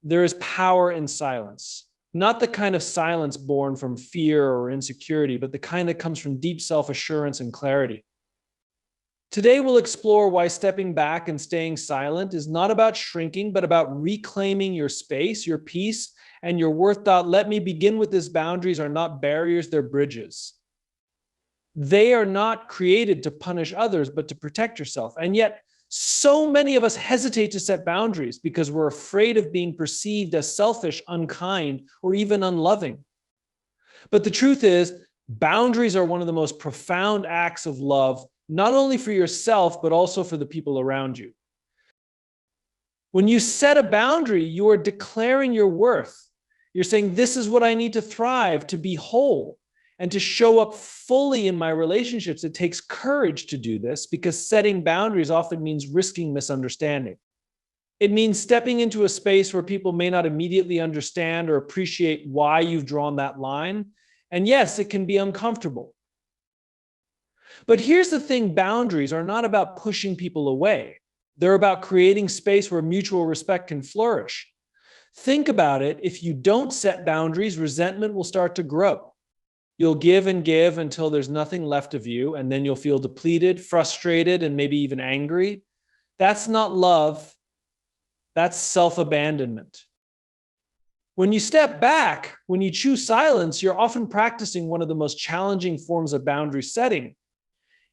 There is power in silence, not the kind of silence born from fear or insecurity, but the kind that comes from deep self-assurance and clarity. Today, we'll explore why stepping back and staying silent is not about shrinking, but about reclaiming your space, your peace, and your worth. Let me begin with this: boundaries are not barriers, they're bridges. They are not created to punish others, but to protect yourself. And yet, so many of us hesitate to set boundaries because we're afraid of being perceived as selfish, unkind, or even unloving. But the truth is, boundaries are one of the most profound acts of love, not only for yourself, but also for the people around you. When you set a boundary, you are declaring your worth. You're saying, this is what I need to thrive, to be whole, and to show up fully in my relationships. It takes courage to do this, because setting boundaries often means risking misunderstanding. It means stepping into a space where people may not immediately understand or appreciate why you've drawn that line. And yes, it can be uncomfortable. But here's the thing: boundaries are not about pushing people away. They're about creating space where mutual respect can flourish. Think about it. If you don't set boundaries, resentment will start to grow. You'll give and give until there's nothing left of you, and then you'll feel depleted, frustrated, and maybe even angry. That's not love. That's self-abandonment. When you step back, when you choose silence, you're often practicing one of the most challenging forms of boundary setting.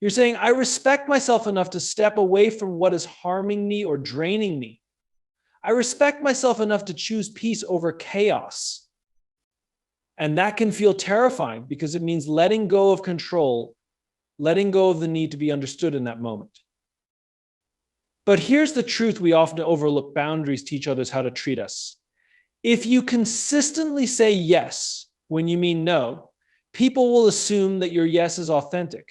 You're saying, I respect myself enough to step away from what is harming me or draining me. I respect myself enough to choose peace over chaos. And that can feel terrifying, because it means letting go of control, letting go of the need to be understood in that moment. But here's the truth we often overlook: boundaries teach others how to treat us. If you consistently say yes when you mean no, people will assume that your yes is authentic.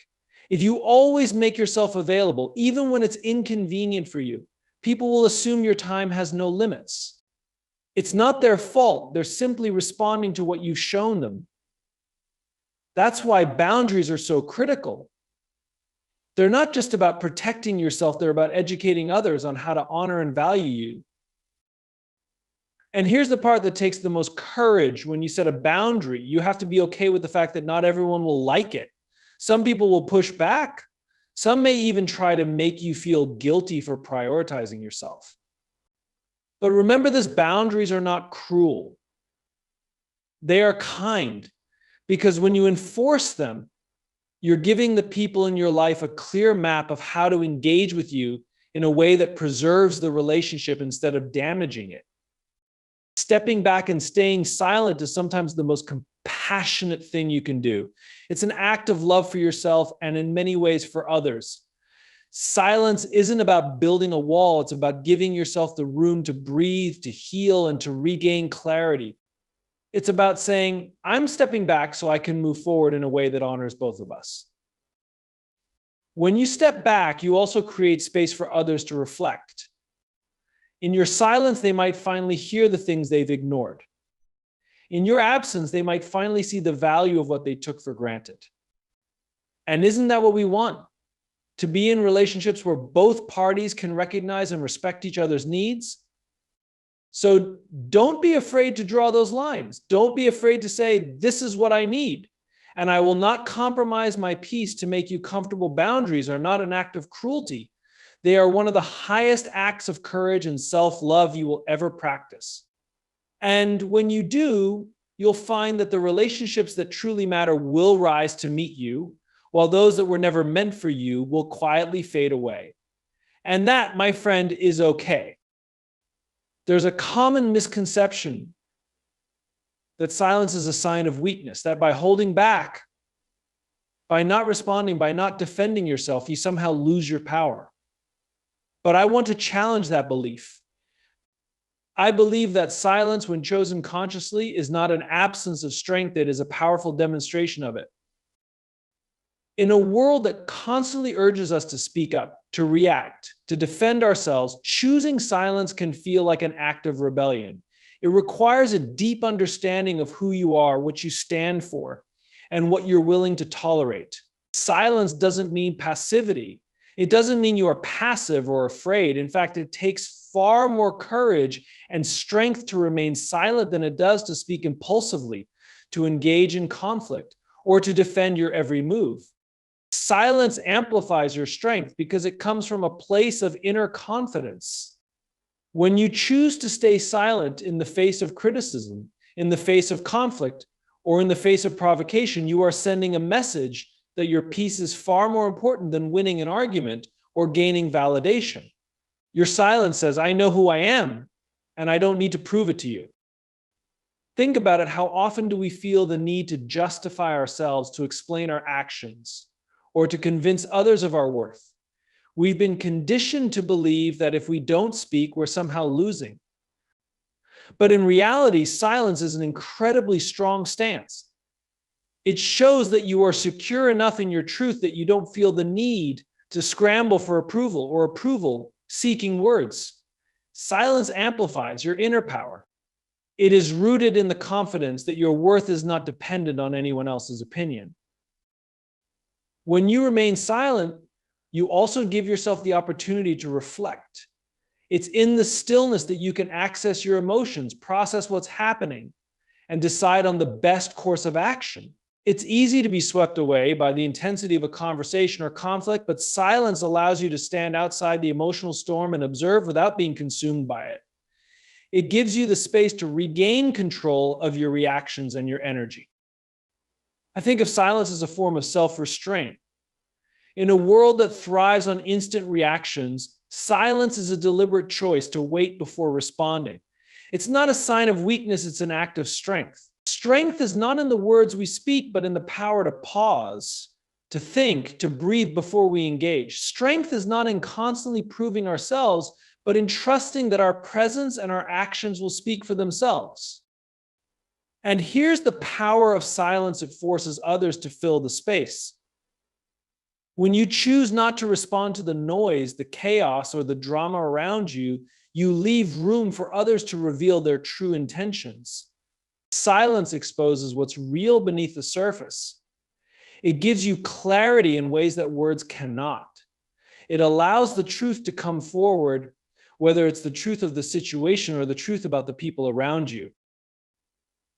If you always make yourself available, even when it's inconvenient for you, people will assume your time has no limits. It's not their fault. They're simply responding to what you've shown them. That's why boundaries are so critical. They're not just about protecting yourself, they're about educating others on how to honor and value you. And here's the part that takes the most courage. When you set a boundary, you have to be okay with the fact that not everyone will like it. Some people will push back. Some may even try to make you feel guilty for prioritizing yourself. But remember this: boundaries are not cruel. They are kind, because when you enforce them, you're giving the people in your life a clear map of how to engage with you in a way that preserves the relationship instead of damaging it. Stepping back and staying silent is sometimes the most compassionate thing you can do. It's an act of love for yourself and in many ways for others. Silence isn't about building a wall. It's about giving yourself the room to breathe, to heal, and to regain clarity. It's about saying, I'm stepping back so I can move forward in a way that honors both of us. When you step back, you also create space for others to reflect. In your silence, they might finally hear the things they've ignored. In your absence, they might finally see the value of what they took for granted. And isn't that what we want? To be in relationships where both parties can recognize and respect each other's needs? So don't be afraid to draw those lines. Don't be afraid to say, this is what I need, and I will not compromise my peace to make you comfortable. Boundaries are not an act of cruelty. They are one of the highest acts of courage and self-love you will ever practice. And when you do, you'll find that the relationships that truly matter will rise to meet you, while those that were never meant for you will quietly fade away. And that, my friend, is okay. There's a common misconception that silence is a sign of weakness, that by holding back, by not responding, by not defending yourself, you somehow lose your power. But I want to challenge that belief. I believe that silence, when chosen consciously, is not an absence of strength. It is a powerful demonstration of it. In a world that constantly urges us to speak up, to react, to defend ourselves, choosing silence can feel like an act of rebellion. It requires a deep understanding of who you are, what you stand for, and what you're willing to tolerate. Silence doesn't mean passivity. It doesn't mean you are passive or afraid. In fact, it takes far more courage and strength to remain silent than it does to speak impulsively, to engage in conflict, or to defend your every move. Silence amplifies your strength because it comes from a place of inner confidence. When you choose to stay silent in the face of criticism, in the face of conflict, or in the face of provocation, you are sending a message that your peace is far more important than winning an argument or gaining validation. Your silence says, I know who I am, and I don't need to prove it to you. Think about it. How often do we feel the need to justify ourselves, to explain our actions, or to convince others of our worth? We've been conditioned to believe that if we don't speak, we're somehow losing. But in reality, silence is an incredibly strong stance. It shows that you are secure enough in your truth that you don't feel the need to scramble for approval or approval-seeking words. Silence amplifies your inner power. It is rooted in the confidence that your worth is not dependent on anyone else's opinion. When you remain silent, you also give yourself the opportunity to reflect. It's in the stillness that you can access your emotions, process what's happening, and decide on the best course of action. It's easy to be swept away by the intensity of a conversation or conflict, but silence allows you to stand outside the emotional storm and observe without being consumed by it. It gives you the space to regain control of your reactions and your energy. I think of silence as a form of self-restraint. In a world that thrives on instant reactions, silence is a deliberate choice to wait before responding. It's not a sign of weakness, it's an act of strength. Strength is not in the words we speak, but in the power to pause, to think, to breathe before we engage. Strength is not in constantly proving ourselves, but in trusting that our presence and our actions will speak for themselves. And here's the power of silence: it forces others to fill the space. When you choose not to respond to the noise, the chaos, or the drama around you, you leave room for others to reveal their true intentions. Silence exposes what's real beneath the surface. It gives you clarity in ways that words cannot. It allows the truth to come forward, whether it's the truth of the situation or the truth about the people around you.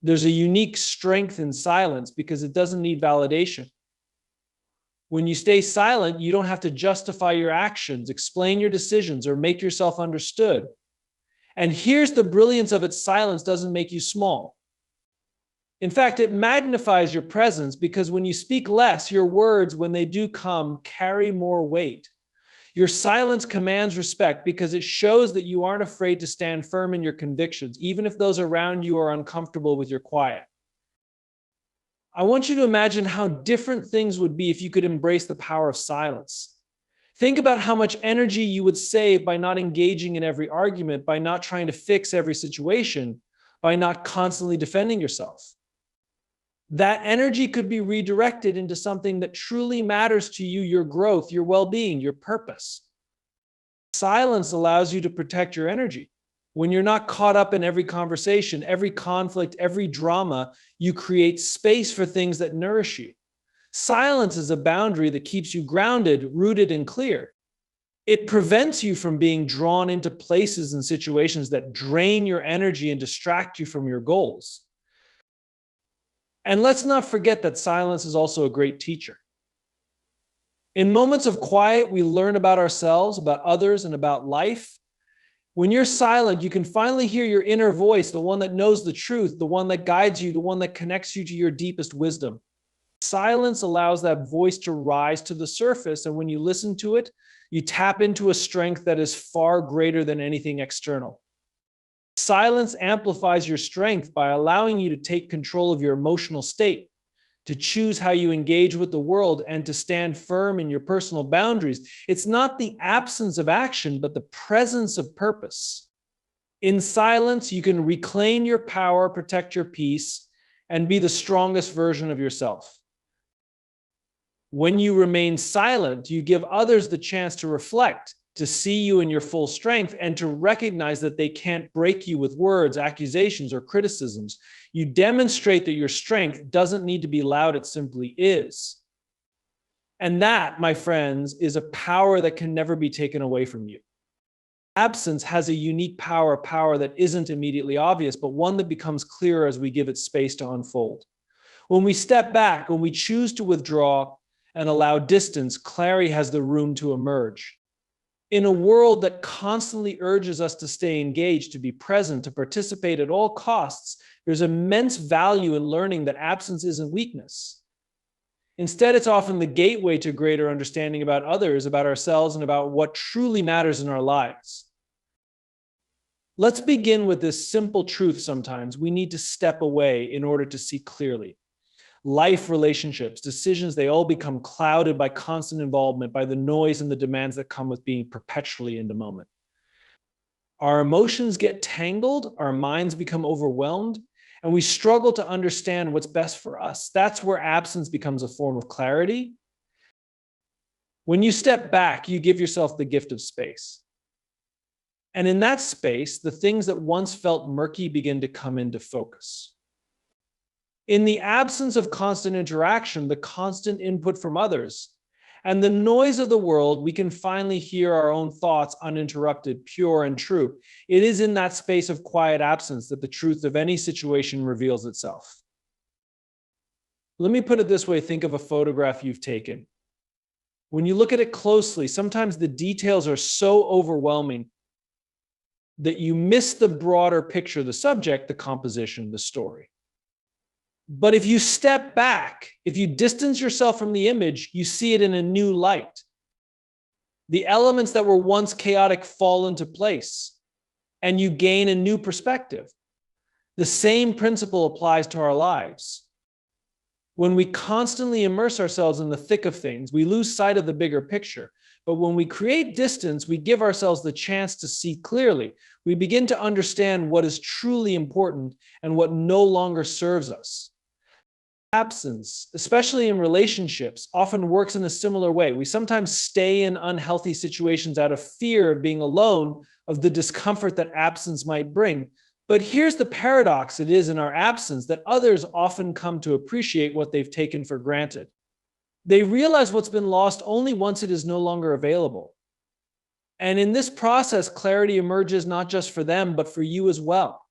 There's a unique strength in silence because it doesn't need validation. When you stay silent, you don't have to justify your actions, explain your decisions, or make yourself understood. And here's the brilliance of it: silence doesn't make you small. In fact, it magnifies your presence, because when you speak less, your words, when they do come, carry more weight. Your silence commands respect because it shows that you aren't afraid to stand firm in your convictions, even if those around you are uncomfortable with your quiet. I want you to imagine how different things would be if you could embrace the power of silence. Think about how much energy you would save by not engaging in every argument, by not trying to fix every situation, by not constantly defending yourself. That energy could be redirected into something that truly matters to you: your growth, your well-being, your purpose. Silence allows you to protect your energy. When you're not caught up in every conversation, every conflict, every drama, you create space for things that nourish you. Silence is a boundary that keeps you grounded, rooted, and clear. It prevents you from being drawn into places and situations that drain your energy and distract you from your goals. And let's not forget that silence is also a great teacher. In moments of quiet, we learn about ourselves, about others, and about life. When you're silent, you can finally hear your inner voice, the one that knows the truth, the one that guides you, the one that connects you to your deepest wisdom. Silence allows that voice to rise to the surface, and when you listen to it, you tap into a strength that is far greater than anything external. Silence amplifies your strength by allowing you to take control of your emotional state, to choose how you engage with the world, and to stand firm in your personal boundaries. It's not the absence of action, but the presence of purpose. In silence, you can reclaim your power, protect your peace, and be the strongest version of yourself. When you remain silent, you give others the chance to reflect, to see you in your full strength, and to recognize that they can't break you with words, accusations, or criticisms. You demonstrate that your strength doesn't need to be loud, it simply is. And that, my friends, is a power that can never be taken away from you. Absence has a unique power that isn't immediately obvious, but one that becomes clearer as we give it space to unfold. When we step back, when we choose to withdraw and allow distance, clarity has the room to emerge. In a world that constantly urges us to stay engaged, to be present, to participate at all costs, there's immense value in learning that absence isn't weakness. Instead, it's often the gateway to greater understanding about others, about ourselves, and about what truly matters in our lives. Let's begin with this simple truth sometimes. We need to step away in order to see clearly. Life, relationships, decisions, they all become clouded by constant involvement, by the noise and the demands that come with being perpetually in the moment. Our emotions get tangled, our minds become overwhelmed, and we struggle to understand what's best for us. That's where absence becomes a form of clarity. When you step back, you give yourself the gift of space. And in that space, the things that once felt murky begin to come into focus. In the absence of constant interaction, the constant input from others, and the noise of the world, we can finally hear our own thoughts uninterrupted, pure, and true. It is in that space of quiet absence that the truth of any situation reveals itself. Let me put it this way. Think of a photograph you've taken. When you look at it closely, sometimes the details are so overwhelming that you miss the broader picture, the subject, the composition, the story. But if you step back, if you distance yourself from the image, you see it in a new light. The elements that were once chaotic fall into place, and you gain a new perspective. The same principle applies to our lives. When we constantly immerse ourselves in the thick of things, we lose sight of the bigger picture. But when we create distance, we give ourselves the chance to see clearly. We begin to understand what is truly important and what no longer serves us. Absence, especially in relationships, often works in a similar way. We sometimes stay in unhealthy situations out of fear of being alone, of the discomfort that absence might bring. But here's the paradox it is in our absence that others often come to appreciate what they've taken for granted. They realize what's been lost only once it is no longer available. And in this process, clarity emerges not just for them, but for you as well.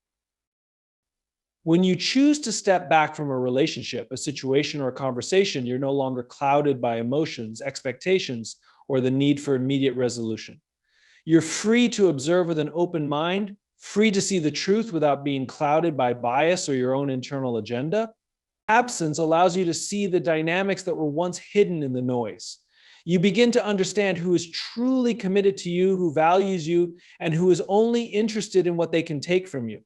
When you choose to step back from a relationship, a situation, or a conversation, you're no longer clouded by emotions, expectations, or the need for immediate resolution. You're free to observe with an open mind, free to see the truth without being clouded by bias or your own internal agenda. Absence allows you to see the dynamics that were once hidden in the noise. You begin to understand who is truly committed to you, who values you, and who is only interested in what they can take from you.